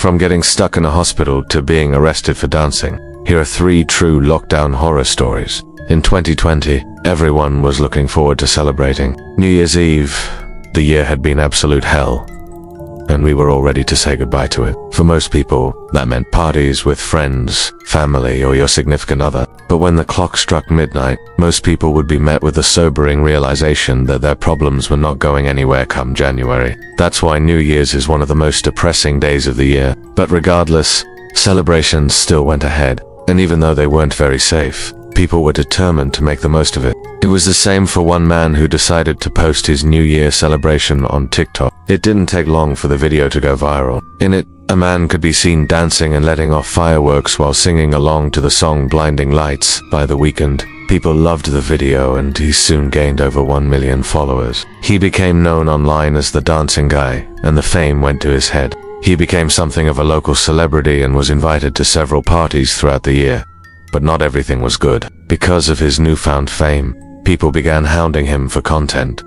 From getting stuck in a hospital to being arrested for dancing, here are 3 true lockdown horror stories. In 2020, everyone was looking forward to celebrating New Year's Eve. The year had been absolute hell, and we were all ready to say goodbye to it. For most people, that meant parties with friends, family, or your significant other. But when the clock struck midnight, most people would be met with the sobering realization that their problems were not going anywhere come January. That's why New Year's is one of the most depressing days of the year. But regardless, celebrations still went ahead, and even though they weren't very safe, people were determined to make the most of it. It was the same for one man who decided to post his New Year celebration on TikTok. It didn't take long for the video to go viral. In it, a man could be seen dancing and letting off fireworks while singing along to the song Blinding Lights by The Weeknd. People loved the video, and he soon gained over 1 million followers. He became known online as the dancing guy, and the fame went to his head. He became something of a local celebrity and was invited to several parties throughout the year. But not everything was good. Because of his newfound fame, people began hounding him for content,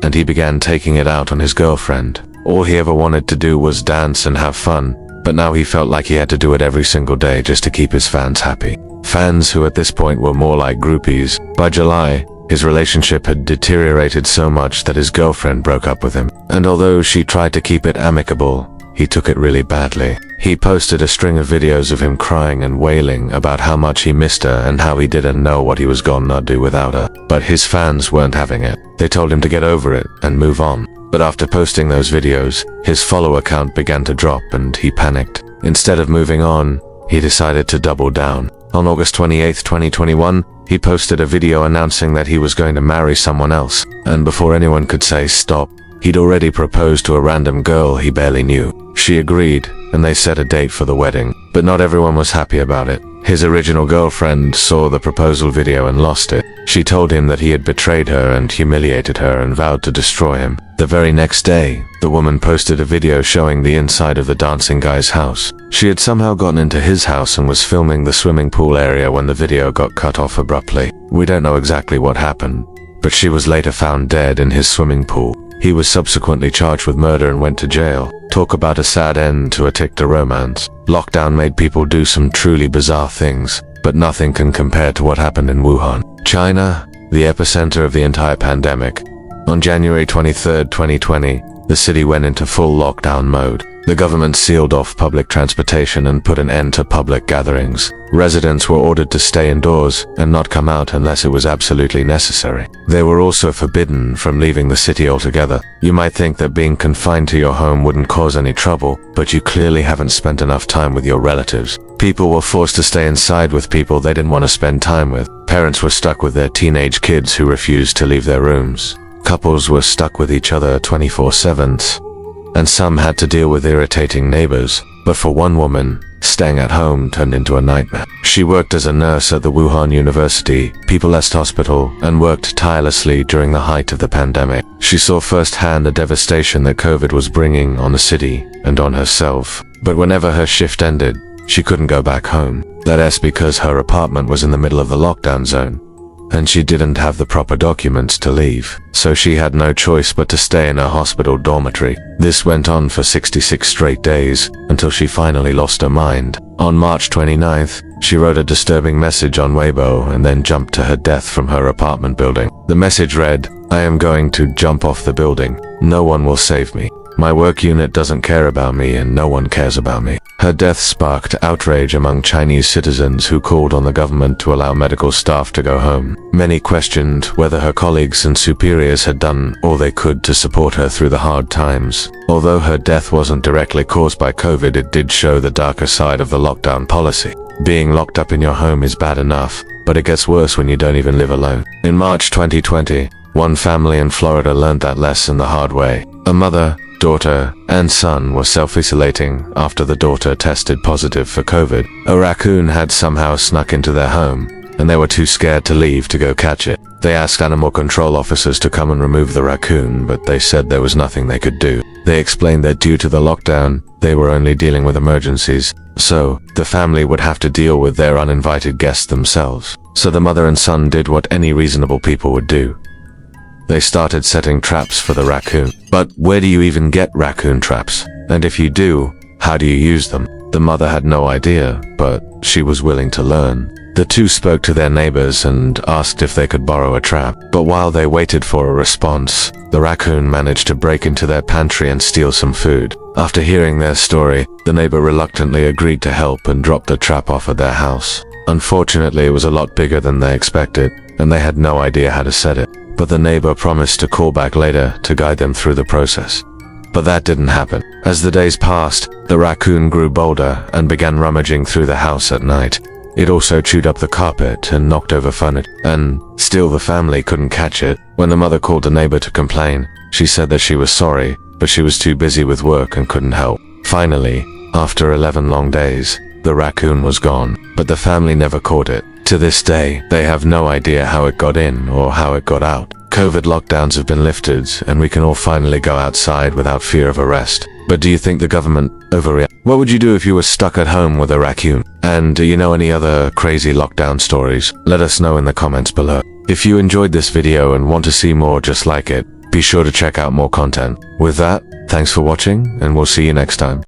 and he began taking it out on his girlfriend. All he ever wanted to do was dance and have fun, but now he felt like he had to do it every single day just to keep his fans happy. Fans who at this point were more like groupies. By July, his relationship had deteriorated so much that his girlfriend broke up with him, and although she tried to keep it amicable, he took it really badly. He posted a string of videos of him crying and wailing about how much he missed her and how he didn't know what he was gonna do without her. But his fans weren't having it. They told him to get over it and move on. But after posting those videos, his follower count began to drop and he panicked. Instead of moving on, he decided to double down. On August 28, 2021, he posted a video announcing that he was going to marry someone else. And before anyone could say stop, he'd already proposed to a random girl he barely knew. She agreed, and they set a date for the wedding. But not everyone was happy about it. His original girlfriend saw the proposal video and lost it. She told him that he had betrayed her and humiliated her and vowed to destroy him. The very next day, the woman posted a video showing the inside of the dancing guy's house. She had somehow gotten into his house and was filming the swimming pool area when the video got cut off abruptly. We don't know exactly what happened, but she was later found dead in his swimming pool. He was subsequently charged with murder and went to jail. Talk about a sad end to a TikTok romance. Lockdown made people do some truly bizarre things, but nothing can compare to what happened in Wuhan, China, the epicenter of the entire pandemic. On January 23, 2020, the city went into full lockdown mode. The government sealed off public transportation and put an end to public gatherings. Residents were ordered to stay indoors and not come out unless it was absolutely necessary. They were also forbidden from leaving the city altogether. You might think that being confined to your home wouldn't cause any trouble, but you clearly haven't spent enough time with your relatives. People were forced to stay inside with people they didn't want to spend time with. Parents were stuck with their teenage kids who refused to leave their rooms. Couples were stuck with each other 24/7. And some had to deal with irritating neighbors. But for one woman, staying at home turned into a nightmare. She worked as a nurse at the Wuhan University People's Hospital and worked tirelessly during the height of the pandemic. She saw firsthand the devastation that COVID was bringing on the city and on herself. But whenever her shift ended, she couldn't go back home. That's because her apartment was in the middle of the lockdown zone, and she didn't have the proper documents to leave. So she had no choice but to stay in her hospital dormitory. This went on for 66 straight days, until she finally lost her mind. On March 29th, she wrote a disturbing message on Weibo and then jumped to her death from her apartment building. The message read, "I am going to jump off the building. No one will save me. My work unit doesn't care about me and no one cares about me." Her death sparked outrage among Chinese citizens who called on the government to allow medical staff to go home. Many questioned whether her colleagues and superiors had done all they could to support her through the hard times. Although her death wasn't directly caused by COVID, it did show the darker side of the lockdown policy. Being locked up in your home is bad enough, but it gets worse when you don't even live alone. In March 2020, one family in Florida learned that lesson the hard way. A mother, daughter, and son were self-isolating after the daughter tested positive for COVID. A raccoon had somehow snuck into their home, and they were too scared to leave to go catch it. They asked animal control officers to come and remove the raccoon, but they said there was nothing they could do. They explained that due to the lockdown, they were only dealing with emergencies, so the family would have to deal with their uninvited guests themselves. So the mother and son did what any reasonable people would do. They started setting traps for the raccoon. But where do you even get raccoon traps? And if you do, How do you use them? The mother had no idea, but she was willing to learn. The two spoke to their neighbors and asked if they could borrow a trap. But while they waited for a response, the raccoon managed to break into their pantry and steal some food. After hearing their story, the neighbor reluctantly agreed to help and dropped the trap off at their house. Unfortunately, it was a lot bigger than they expected, and they had no idea how to set it. But the neighbor promised to call back later to guide them through the process. But that didn't happen. As the days passed, the raccoon grew bolder and began rummaging through the house at night. It also chewed up the carpet and knocked over furniture, and still the family couldn't catch it. When the mother called the neighbor to complain, she said that she was sorry, but she was too busy with work and couldn't help. Finally, after 11 long days, the raccoon was gone, but the family never caught it. To this day, they have no idea how it got in or how it got out. COVID lockdowns have been lifted, and we can all finally go outside without fear of arrest. But do you think the government overreacted? What would you do if you were stuck at home with a raccoon? And do you know any other crazy lockdown stories? Let us know in the comments below. If you enjoyed this video and want to see more just like it, be sure to check out more content. With that, thanks for watching, and we'll see you next time.